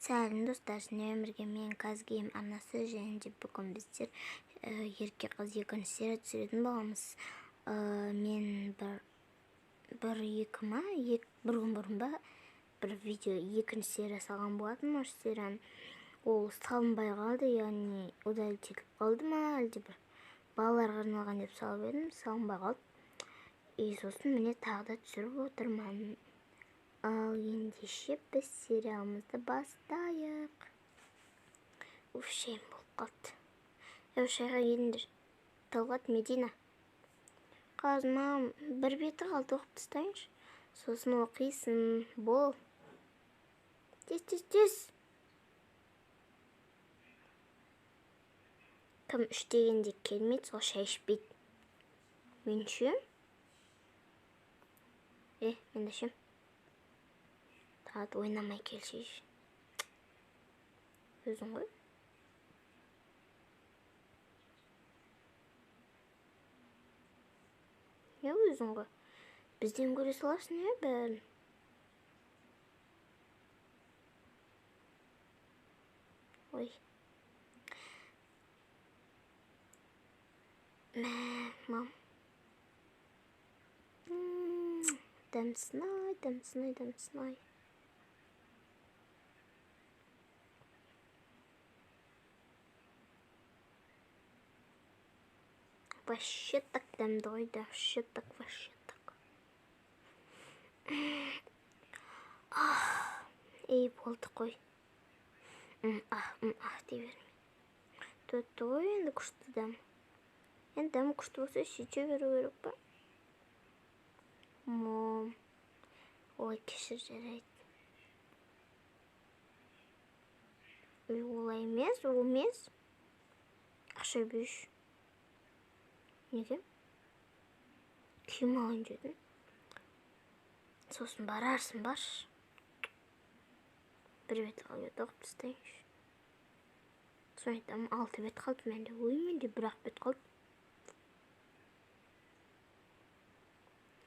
Сәлем достар, сіздермен бірге мен Казгейм арнасы және де бүгін біздер ерке қыз екінші серия түсіретін боламыз. Мен бір күн бұрын ба бір видео екінші серия салған болатын. Осы серияны ол салынбай қалды, яғни удалить етіліп қалды ма, әлде бір балаларға арналған деп салып едім, салынбай қалды. Сосын міне тағы да түсіріп отырмын. Ал ендеше біз сериалымызды бастайық. Шейін болып қалды. Шайға келіңдер. Талғат, Медина. Қазмам, бір беті қалды, оқып тастайыншы. Сосын оқисың, бол. Тез. Кім үш дегенде келмейді, сол шай ішпейді. Мен ішем? Мен ішем. Тағат ойнамай келшейші. Өзің ғой? Өзің ғой? Бізден көре саласың, бәрін. Ой. Мам. Дәмсінай. Вообще так дәмді ғой, вообще так. Болды қой. Дей берме. Төтті ғой, енді күшті дәм. Енді дәм күшті болса, сөйте беру керек па? Мам. Ой, кешір жарайды. Олай емес. Ақша бүйш. Неге? Күйім алайын дедің. Сосын барарсың, барш. Бір бет қалып оқып тастайыншы. Сосын айтамын, 6 бет қалды менде. Менде бір-ақ бет қалды.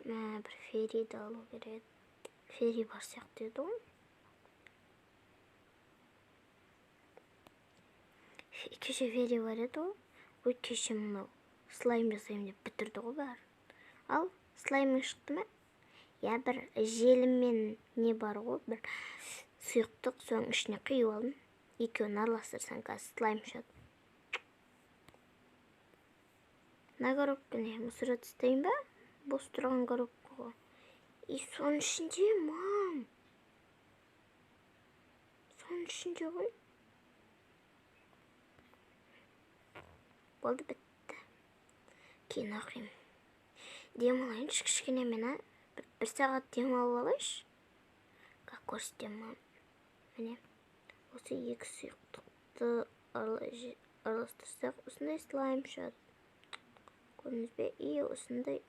Бір фериді алу керек. Фери бар сияқты еді ғой. Кеше фери бар еді ғой. Кеше мұнау слайм жасайым деп бітірді ғой бәрі. Ал слаймың шықты ма? Бір желіммен не бар ғой, бір сұйықтық, соның ішіне құйып алдым. Екеуін араластырсаң қазір слайм шығады. Мына коробканы мұсыра тастайын ба? Бос тұрған коробка ғой. Соның ішінде, мам. Соның ішінде ғой. Болды, бітті. Кейін оқимын. Демалайыншы кішкене мен, бір сағат демалып алайыншы. Как көрсетем, мам. Міне, осы екі сұйықтықты араластырсақ, осындай слайм шығады. Көрдіңіз бе? Осындай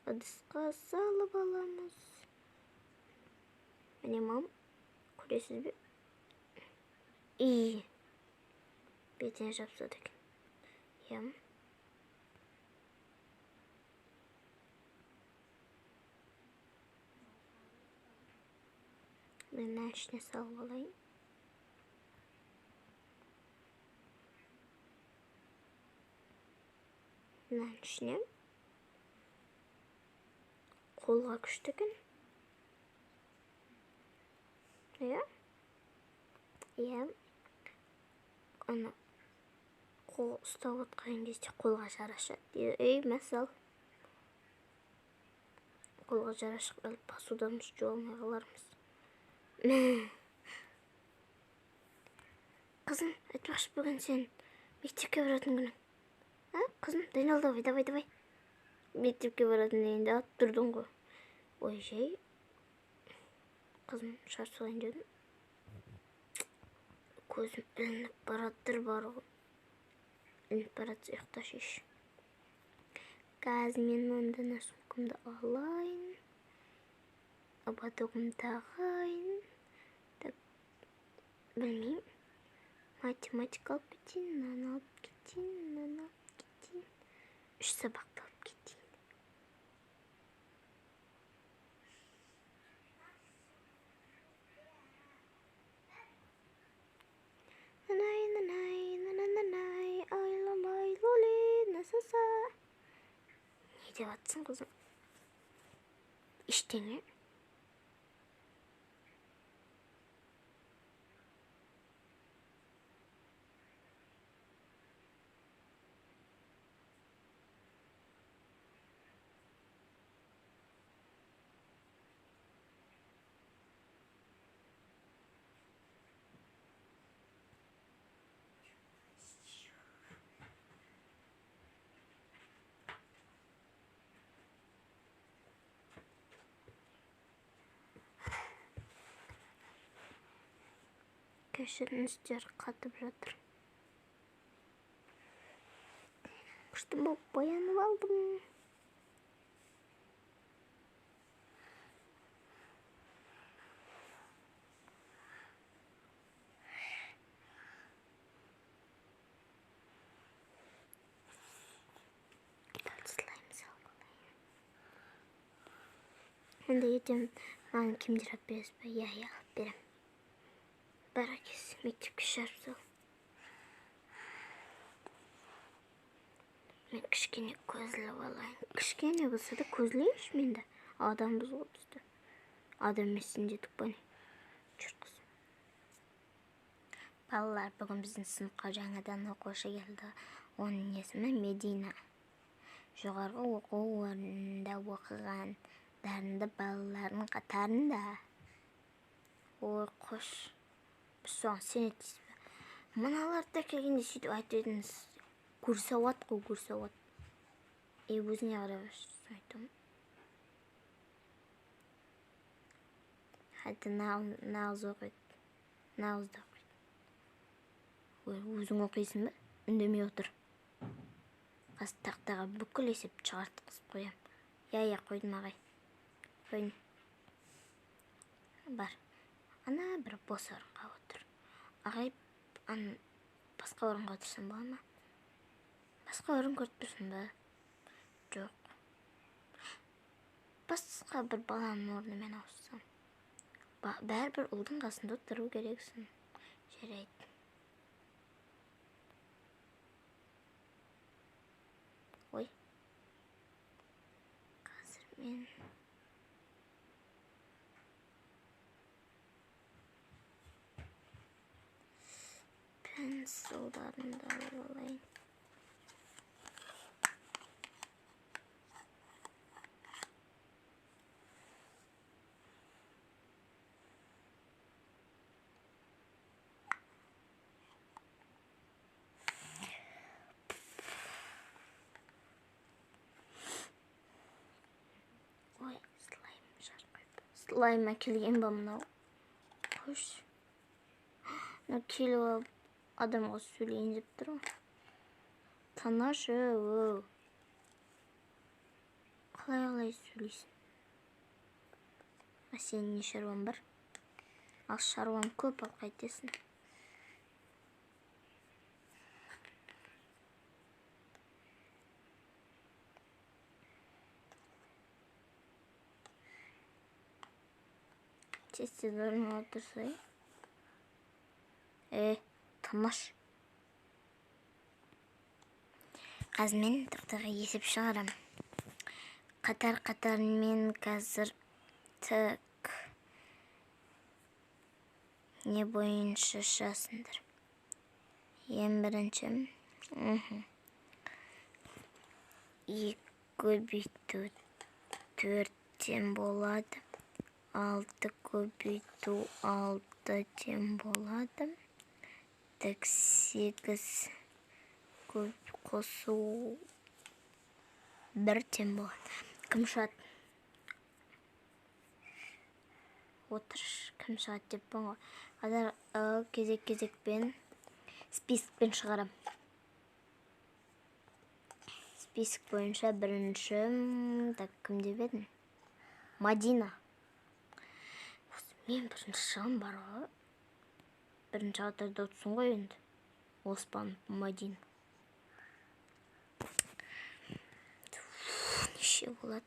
ыдысқа салып аламыз. Міне, мам, көресіз бе? Бетіне жапсады екен. Мен ішіне салып алайын. Мен ішіне қолға күшті екен. Ана қол ұстап отқан кезде қолға жарашады. Мәсал. Қолға жарашық әліп басудамыз жуалмай қалармыз. Қызым, айтпақшы бүгін сен мектепке баратын күнің. Қызым, дайындал, давай. Мектепке баратын енді ат тұрдың ғой. Ой, жай. Қызым, шарт солайын дедім. Көзім ілініп бараттыр бар ғой. Ілініп баратса ұйықташы еш. Қазір мен ондан сумкамды алайын. Батогым тағайын. Білмеймін. Математика алып кетейін, мынаны алып кетейін. 3 сабақты алып кетейін. деп жатсың қызым? Ештеңе. Кешіріңіздер, қатып жатыр. Күшті болып боянып алдым. Енді ертең маған киімдер алып бересіз бе? Иә, алып берем. Бәрекелді, мектепке шығарып сал. Мен кішкене көзіліп алайын. Кішкене болса да көзілейінші менде. Адамбыз ғой бізді. Адам емессің дедік па не? Жүр қызым. Балалар, бүгін біздің сыныпқа жаңадан оқушы келді. Оның есімі Медина. Жоғарғы оқу орнында оқыған дарынды балалардың қатарында. Ой, қош. Біз соған сенетсіз бе? Мыналарда келгенде сөйтіп айтып едіңіз. Курсауат қой, курсауат. Өзіне қарай башысын айтамын. Хәді нағыз оқиды. Нағыз да оқиды. Өзің оқисың ба? Үндемей отыр. Қас тақтаға бүкіл есеп шығартқызып қоям. Я, қойдым ағай. Қойдым. Бар. Ана бір бос орынға отыр. Ағай, басқа орынға отырсам бола ма? Басқа орын көріп тұрсың ба? Жоқ. Басқа бір баланың орнымен ауыссам. Бәрібір ұлдың қасында отыру керексің. Жарайды. Ой. Қазір мен... пенсилдарын да алайын. Ой, слайм жарқырды. Слайм әкелген ба мынау? Қош. Келіп алып адамға сөйлейін деп тұр ғой. Танашы, өу. Қалай сөйлейсің? Сенің не шаруан бар? Ал шаруан көп, ал қайтесің? Тез орнына отырсай. Тамаш. Қазір мен тақтаға есеп шығарам. Қатар-қатарымен қазір тік. Не бойынша шасындар. Ең бірінші. 2 көбейту 4-тен болады. 6 көбейту 6-тен болады. 8 қосу 1-тен болады. Кім шығады? Отырш, кім шығады деп бұн ғой. Қазір кезек-кезекпен списокпен шығарам. Список бойынша бірінші... кім деп едің? Мадина. Мен бірінші шығам бар ғой. Бірінші қатарда отырсын ғой енді. Оспан, Мадина. Неше болады?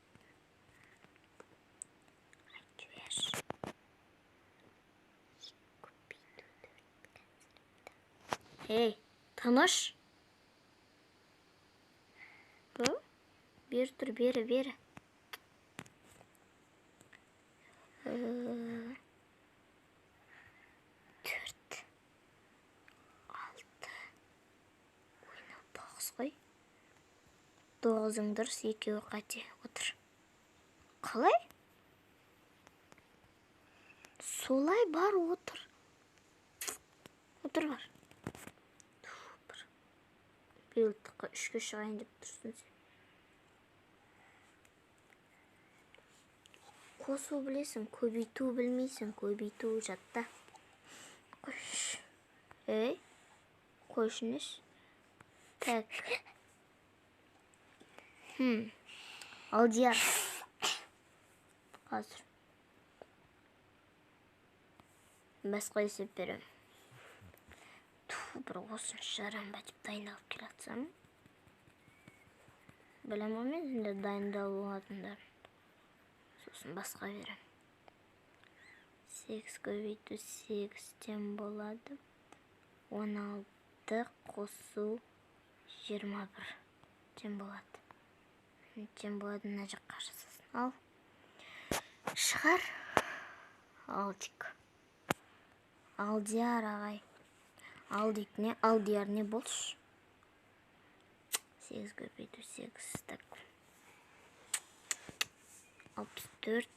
Ей, таныш. бері. 4. Ойнау 9 қой. 9-ың дұрыс, 2-і қате. Отыр. Қалай? Солай бар, отыр. Отыр бар. Биылдыққа 3-ке шығайын деп тұрсын сен. Қосу білесің, көбейту білмейсің, көбейту жатта. Қойш. Қойшынеш. Так. Алдияр. Қазір. Басқа есеп берем. Бір осын жарам бәтіп дайындалып келатсам. Білем мен енді дайындалу атындар. Сосын басқа берем. 8 көбейту 8-тен болады. 16 қосу 21-тен болады. Тен болады, мына жаққа жасасын. Ал. Шығар. Алдик. Алдияр ағай. Алдик не? Алдияр не болш? 8 көбейту 8. Так. 64.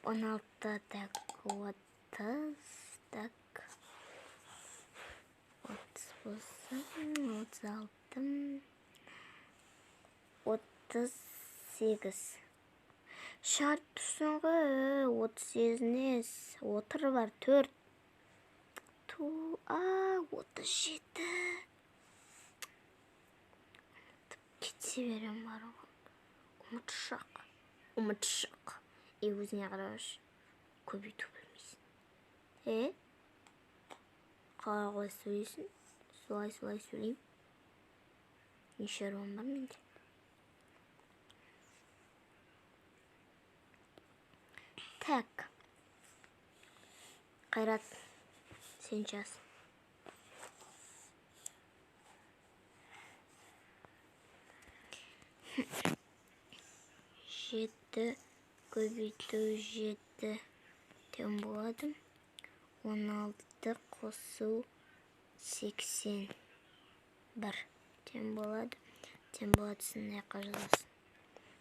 16 так. 30. Так. 30 болсын. 36. 38. Шарт тұрсын ғой, 38-нес. Отыр бар, 4. 37. Кетсе берем бар ғой. Ұмытшақ. Өзіне қараш. Көбейту білмейсін. Қалай сөйлейсің? Солай сөйлейм. Неше шаруам бар менде? Так. Қайрат, сен жаз. 7 көбейту 7-тен болады. 16 қосу 81-тен болады. Тен болады, сындай қажыласын.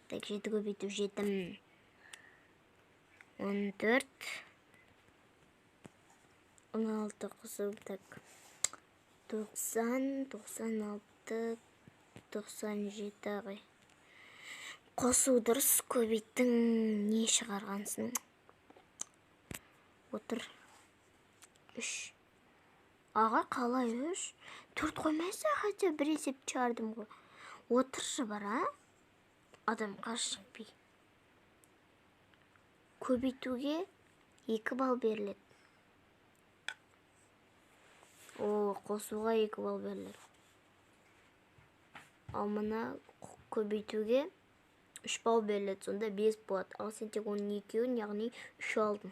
Так, 7 көбейту 7. 14. 16 қосу, так. 90, 96, 97 ағай. Қосу дұрыс, көбейттің не шығарғансың? Отыр. 3. Аға, қалай 3? 4 қоймайса, хотя бір есеп чардым ғой. Отыршы бар, а? Адам қашықпей. Көбейтуге 2 бал беріледі. Қосуға 2 бал беріледі. Ал мына көбейтуге 3 бал беріледі, сонда 5 болады. Ал сен тек оның 2-ін, яғни 3 алдың.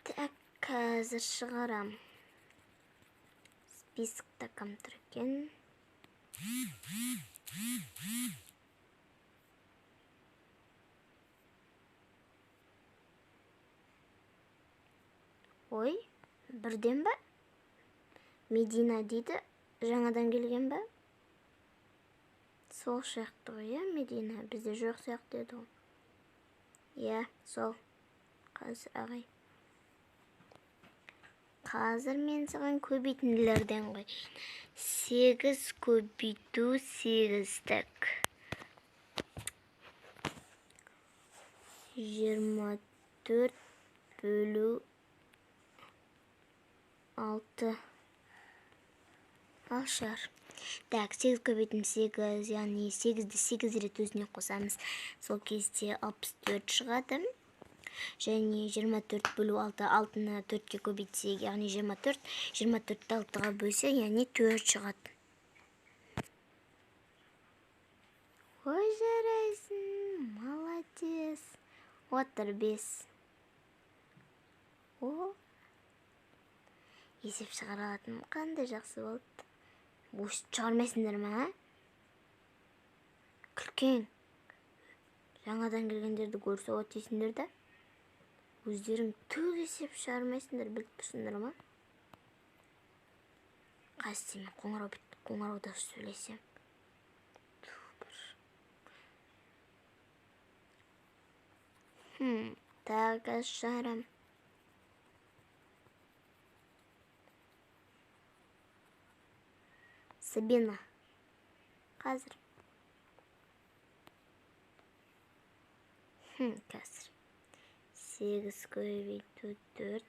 Так, қазір шығарам. Списокта кім тұр екен? Ой, бірден ба? Медина дейді, жаңадан келген ба? Сол сияқты ғой, Медина, бізде жоқ сияқты еді ғой. Сол. Қазір ағай. Қазір мен саған көбейтінділерден ғой. 8 көбейту 8, так. 24 бөлу 6. Ал шар. Так, 8 көбейтім 8, яғни 8-ді 8 рет өзіне қосамыз. Сол кезде 64 шығады. Және 24 бөлу 6, 6-ны 4-ке көбейтсек, яғни 24. 24-ті 6-ға бөлсе, яғни 4 шығады. Ой, жарайсың, молодец. Отыр 5. О, есеп шығара алатыным қандай жақсы болды. Өшіп шығармайсыңдар ма? Күлкен. Жаңадан келгендерді көрсе от дейсіңдер да? Өздерің түк есеп шығармайсыңдар, біліп тұрсыңдар ма? Қайсы мен қоңырауда сөйлесем. Так, ашарам. Сабина. Қазір. Қазір. 8 көбейту 4.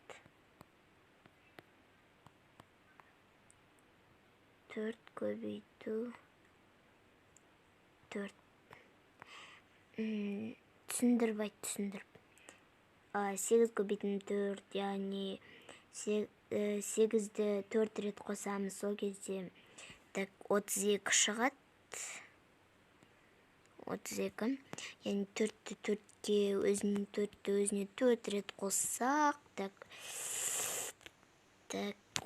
4 көбейту 4. Түсіндіріп айт, түсіндіріп. 8 көбейту 4, яғни 8-ді 4 рет қосамыз, сол кезде 32 шығады. 32. Яғни 4-ті 4-ке, өзіне 4-ті өзіне 4 рет қоссақ,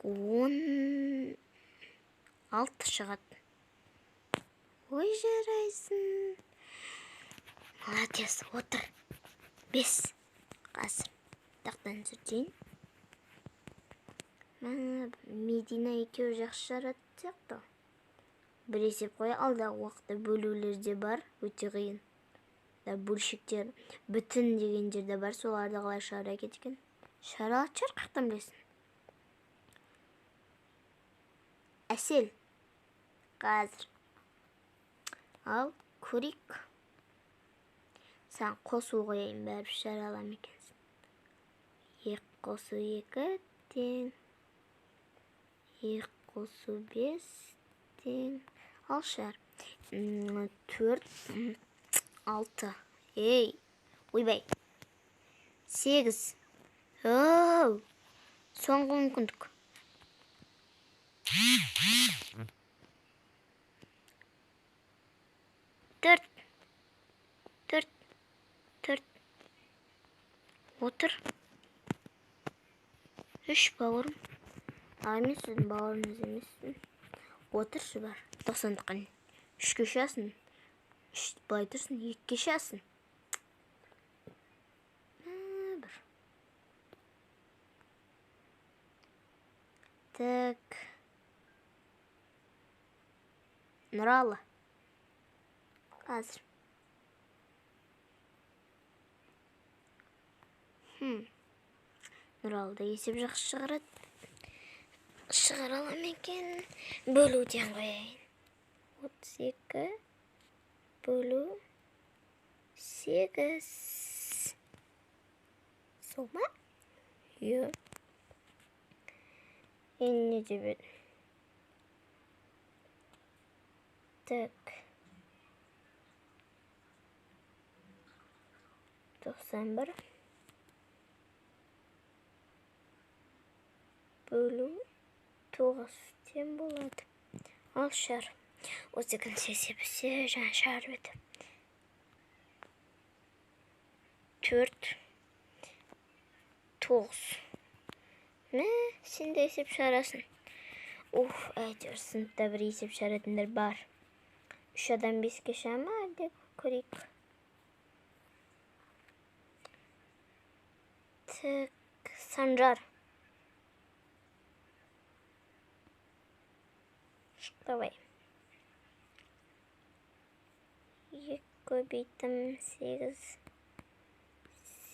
16 шығады. Ой, жарайсың. Молодец, отыр. 5. Қазір. Тақтан сүртейін. Медина екеуі жақсы жарады сияқты. Бір есеп қой, алдағы уақытта бөлулерде бар, өте қиын. Бөлшектер бүтін деген жерде бар, соларды қалай шығара кеткен. Шығара алатшар, қақтан білесің. Әсел. Қазір. Ал, көрейік. Сән қосу қойайын, бәріп шығара алам екенсің. 2 қосу 2 тең. 2 қосу 5 тең. Ал шар. 4, 6. Ей, ойбай. 8. Оу, соңғы мүмкіндік. 4. 4. 4. Отыр. 3 бауырым. Мен сіздің бауырыңыз емеспін. Отыршы бар. 90-қан. 3-ке шасын. 3 былай тұрсын. 2-ке шасын. Бір. Так. Нұралы. Қазір. Нұралыда есеп жақсы шығарады. Шығара алам екен. Бөлуден қояйын. 32 бөлу 8. Сол ма? Ё. Не деп. Так. 91 бөлу 9 тең болады. Ал шар. Осы екінші есепісі жаңа шар беді. 4 9. Сен де есеп шарасын. Әйтеуір сыныпта бір есеп шаратындар бар. 3 адам 5-ке шама, әлде көрейік. Так, Санжар. Давай. 2 көбейтім 8.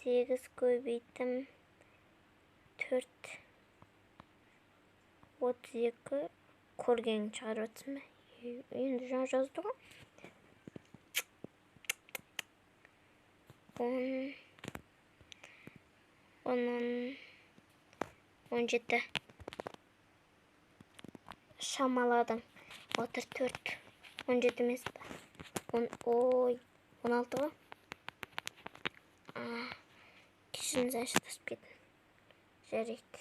8 көбейтім 4. 32 көрген шығарып атсың ба? Енді жаңа жазды ғой. 10 17 шамаладың. Отыр 4. 17 емес па? 16 ғой. Кешіңіз ашықтасып кетін. Жарайды.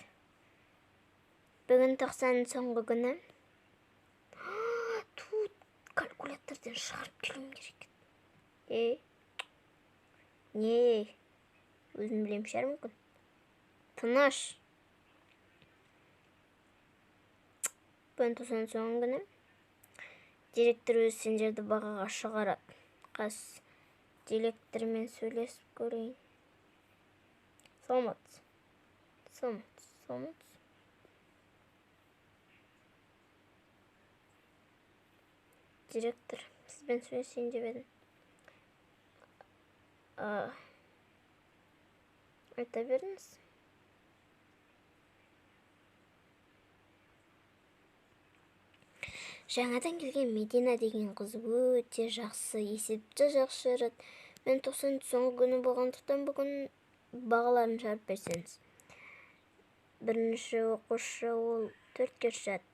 Бүгін 90-ның соңғы күні. Тут калькулятордан шығарып келуім керек. Не? Өзім білем шығар мүмкін. Тыныш. Бүгін тоқсан соңғы күні. Директор өз сендерді бағаға шығарады. Қас директормен сөйлесіп көрейін. Саламатсыз. Директор, сізбен сөйлесейін деп едім. Айта беріңіз. Жаңадан келген Медина деген қыз өте жақсы, есепті жақсы жарады. Мен 90 соңғы күні болғандықтан бүгін бағаларын жарып берсеңіз. Бірінші оқушы ол 4-ке шат,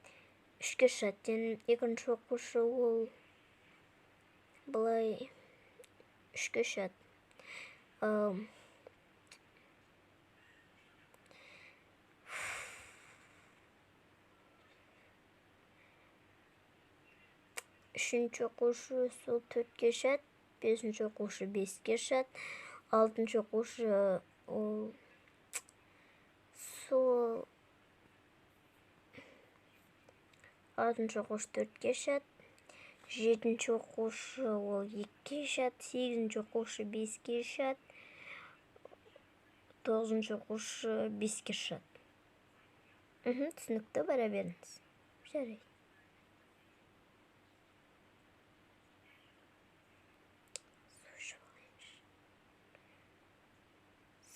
3-ке шат, екінші оқушы ол бұлай 3-ке шат. Үшінші оқушы сол 4-ке шат, 5-ші оқушы 5-ке шат, 6-ші оқушы ол сол 6-ші оқушы 4-ке шат, 7-ші оқушы ол 2-ке шат, 8-ші оқушы 5-ке шат, 9-ші оқушы 5-ке шат. Түсінікті, бара беріңіз. Жарайды.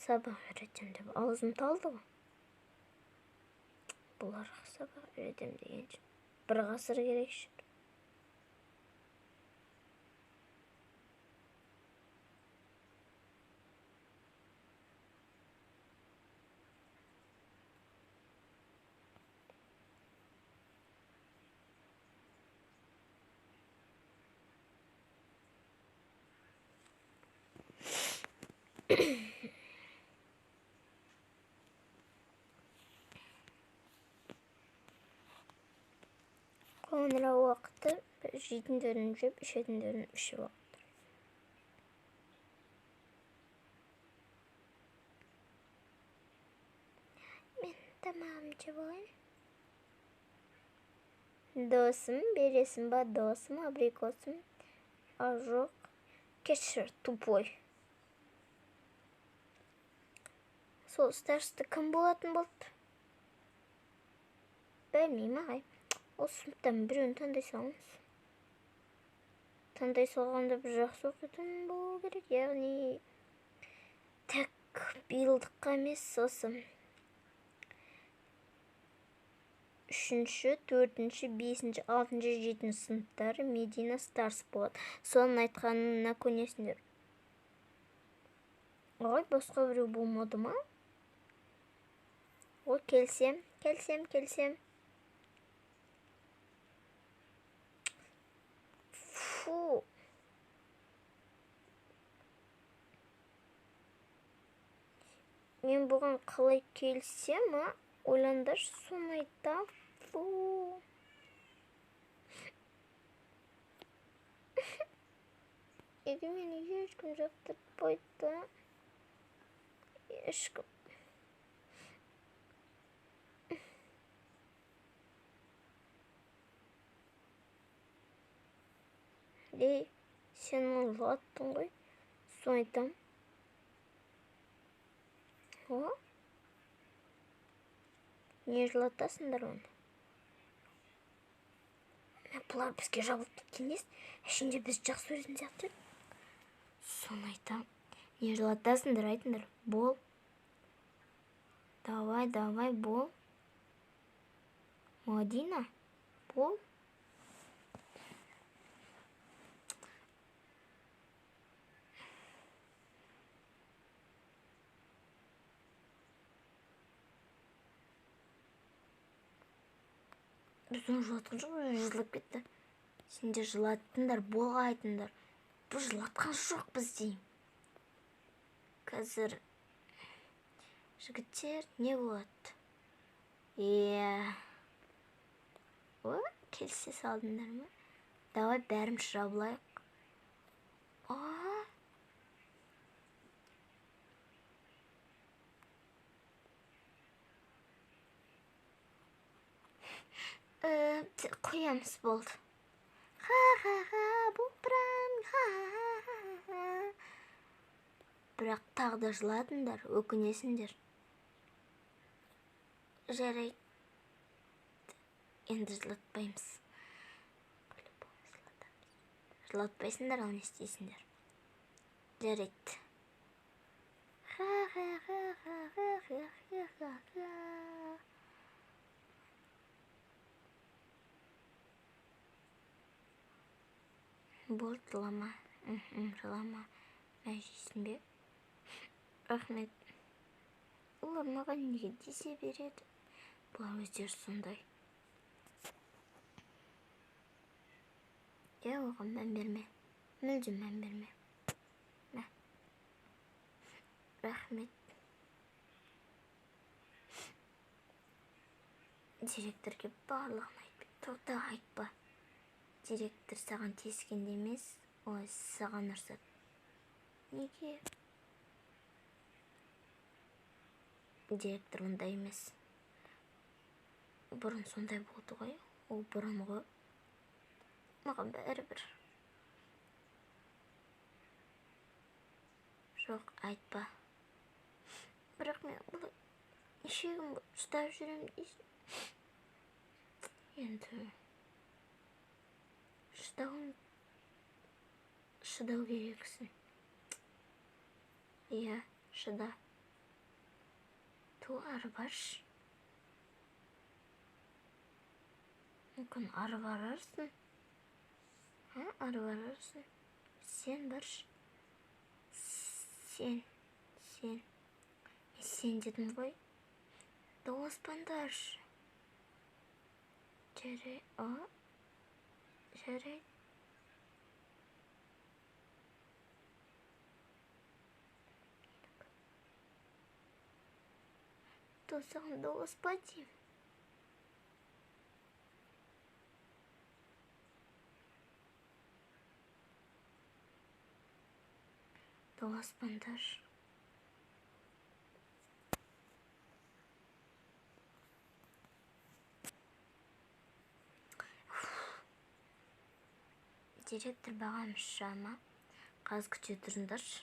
Сабақ үйретем деп аузым талды ғой. Бұларға сабақ үйретем деген үшін 1 ғасыр керек шығар. Қоңырау уақыты жейтіндерін жеп, ішетіндерін ішіп уақыты. Мен тамағым жеп алайын. Досым, бересің ба досым, абрикосым? Жоқ, кешір, тупой. Сол старшысы кім болатын болды? Білмеймін ағай. Осы сыныптан біреуін таңдай салыңыз. Таңдай салғанда бір жақсы оқитын болу керек, яғни тек биылдыққа емес, осы 3-ші, 4-ші, 5-ші, 6-ші, 7-ші сыныптары Медина старс болады. Соның айтқанына көнесіңдер. Ой, басқа біреу болмады ма? Ой, келсем. Фу. Мен бұған қалай келсем, ойландаршы, соны айтам. Фу. Егі мені ешкім жақтыртпайды. Ешкім. Сен жылаттың ғой, соны айтам. Не жылатасыңдар оны? Бұлар бізге жабылып кеткен емес, ішінде біз жақсы өретін сияқты. Соны айтам. Не жылатасыңдар, айтыңдар. Бол. Давай, бол. Мадина, бол. Біздің жылатқан жоқ, жылап кетті. Сендер жылаттыңдар, болға айтыңдар. Бұл жылатқан жоқ біздейм. Қазір жігіттер не болады? Келсе салдыңдар ма? Давай бәріміз жабылайық. Қоямыз болды. Ха-ха-ха, бұлпыран, ха-ха-ха. Бірақ тағы да жыладыңдар, өкінесіңдер. Жарайды. Енді жылатпаймыз. Жылатпайсыңдар, ал не істейсіңдер? Жарайды. Ха-ха-ха-ха-ха-ха-ха-ха. Болды, жылама. Жылама. Мәжейсің бе? Рахмет. Олар маған неге десе береді? Бұлар өздері сондай. Оған мән берме. Мүлдем мән берме. Рахмет. Директорге барлығын айтпай. Тоқта айтпа. Директор саған тиескенде емес, ой, саған ұрсады. Неге? Директор ондай емес. Бұрын сондай болды ғой. Ол бұрынғы. Маған бәрібір. Жоқ, айтпа. Бірақ мен бұл нешегім ұстап жүрем дейсің. Енді шыдау керексің. Иә, шыда. Ту ары баршы. Мүмкін ары барарсың. Ары барарсың. Сен баршы. Сен дедім ғой. Дауыспандаршы. Жарай. То саған дауыспа дейм. Дауыспандар. Директор бағамыз жама. Қаз күте тұрындаршы.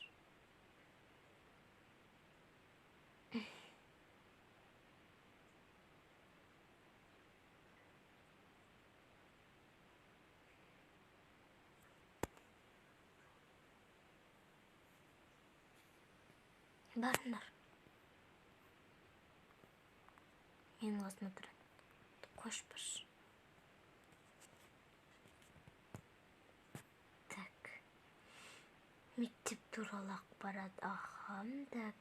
Барыңдар. Менің қасыма тұрады. Қош баршы. Мектеп туралы ақпарат. Ахам, так.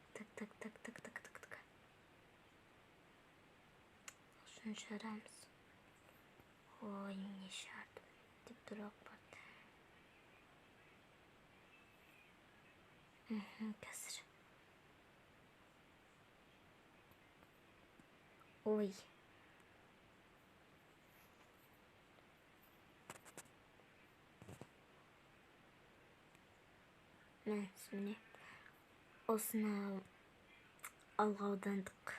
Шын жарамыз. Ой, не шардым. Мектеп туралы ақпарат. Қазір. Ой. Міне. Осыны алға аудандық.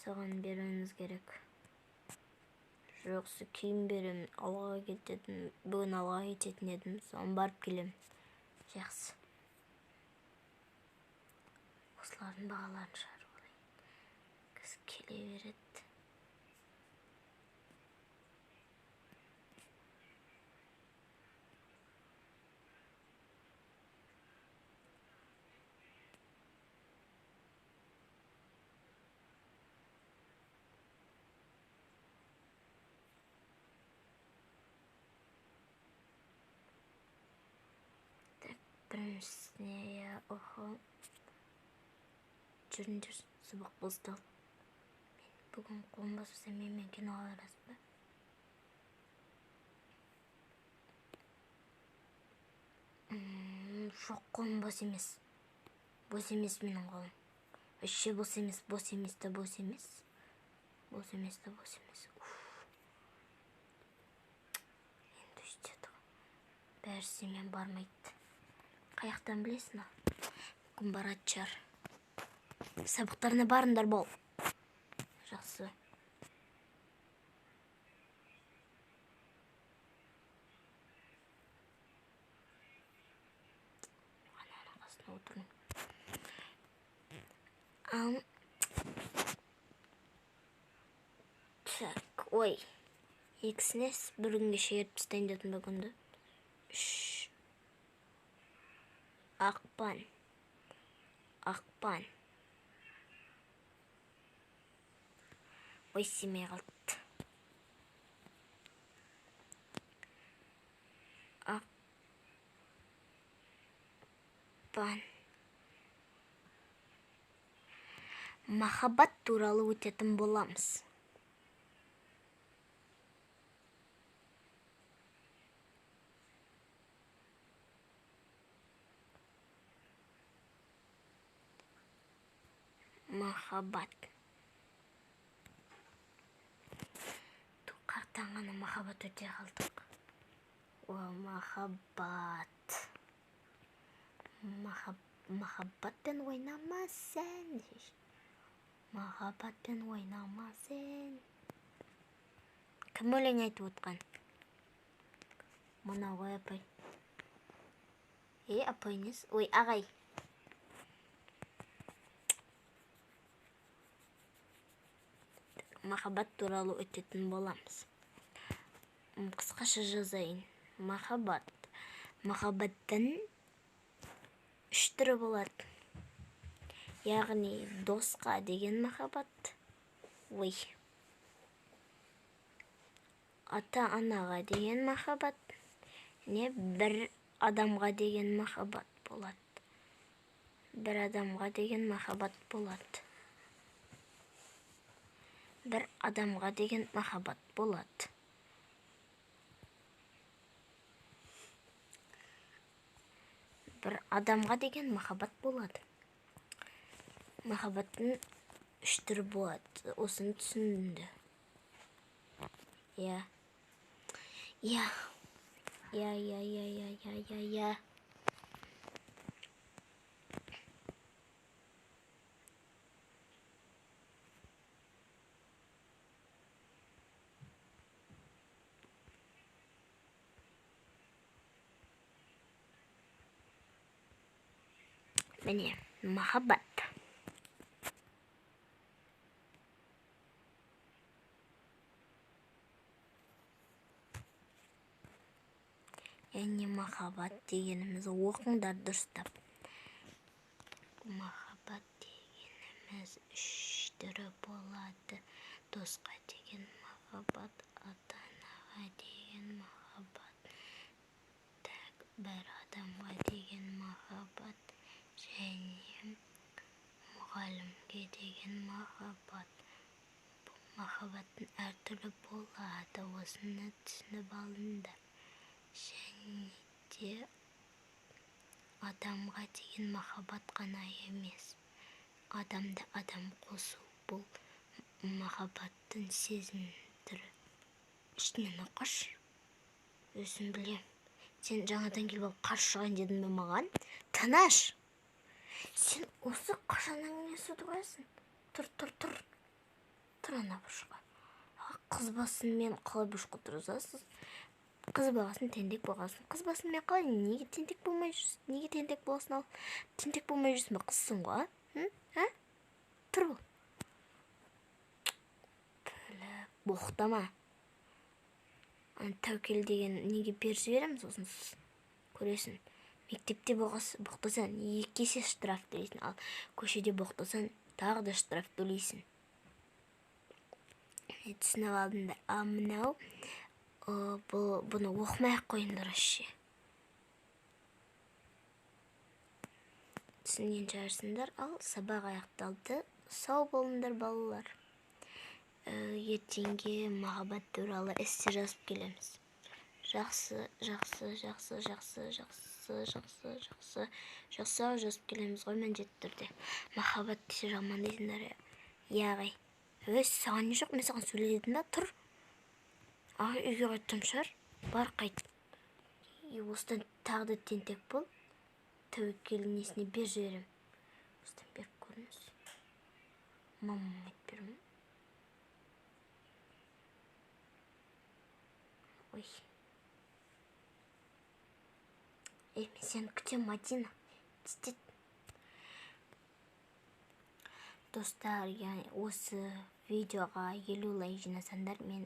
Соған беруіңіз керек. Жоқсы кейін берем. Алға кететін. Бүгін алға кететін едім. Соған барып келем. Жақсы. Осылардың бағаларын шығару олайын. Кіз келе береді. Біріншісіне, жүріндер, сабақ басталды. Мен бүгін қолым басып менімен киноға барасың ба? Жоқ, қолым бос емес. Бос емес менің қолым. Вообще бос емес. Енді өстеді ғой. Бәрісі мен бармайды. Қаяқтан білесің ал? Күн барады шығар. Сабақтарына барыңдар бол. Жақсы. Так, ой. Екісіне бір күнге шегеріп тастайын дедім бүгінді. Ақпан. Ой, семей қалды. Ақпан. Махаббат туралы өтетін боламыз. Махаббат. Қартан ғана махаббат өте қалдық. Махаббат. Махаббатпен ойнамасын. Махаббатпен ойнамасын. Кім өлең айтып отқан? Мына ғой апай. Апайыңыз. Ой, ағай. Махаббат туралы өтетін боламыз. Қысқаша жазайын. Махаббат. Махаббаттың 3 түрі болады. Яғни досқа деген махаббат. Ой. Ата-анаға деген махаббат. Не бір адамға деген махаббат болады. Бір адамға деген махаббат болады. Бір адамға деген махаббат болады. Бір адамға деген махаббат болады. Махаббаттың 3 түрі болады. Осыны түсінді. Я. Міне, махаббат. Яғни махаббат дегеніміз оқыңдар дұрыстап. Махаббат дегеніміз 3 түрі болады. Досқа деген махаббат, ата-анаға деген махаббат, бір адамға деген махаббат, және мұғалімге деген махаббат. Бұл махаббаттың әртүрлі болады. Осыны түсініп алыңдар. Және де адамға деген махаббат қана емес. Адамды адам қосу. Бұл махаббаттың сезім түрі. Үстінен оқаш. Өзім білем. Сен жаңадан келіп алып қарсы шығайын дедің бе маған? Тынаш! Сен осы қашаннан не суды қоясың? Тұр. Тұр ана бұрышқа. Қыз басын мен қалай бұрышқа тұрғызасыз? Қыз бағасын тентек болғасын. Қыз басын мен қалай? Неге тентек болмай жүрсің? Неге тентек боласын ал? Тентек болмай жүрсің бе? Қызсың ғой, Тұр бол. Боқтама. Тәукел деген неге беріп жібереміз сосын көресің. Мектепте боқтасаң 2 есе штраф төлейсің. Ал көшеде боқтасаң тағы да штраф төлейсің. Түсініп алдыңдар. Мынау бұны оқымай-ақ қойыңдар ашы. Түсінген шығарсыңдар. Ал сабақ аяқталды. Сау болыңдар балалар. Ертеңге махаббат туралы эссе жазып келеміз. Жақсы жазып келеміз ғой міндетті түрде. Махаббат десе жаман дейсіңдер. Яғай. Саған не жоқ, мен саған сөйледім ба? Тұр. Үйге қайттым шығар. Бар қайт. Осыдан тағы да тентек бол. Тәуекел несіне бер жіберем. Осыдан беріп көріңіз. Мамам айтып бермін. Ой. Мен сені күтем, Мадина. достар, яғни осы видеоға 50 лайк жинасаңдар, мен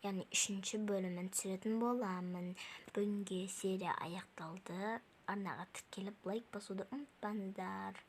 яғни 3-ші бөлімін түсіретін боламын. Бүгінге серия аяқталды. Арнаға тіркеліп лайк басуды ұмытпаңдар.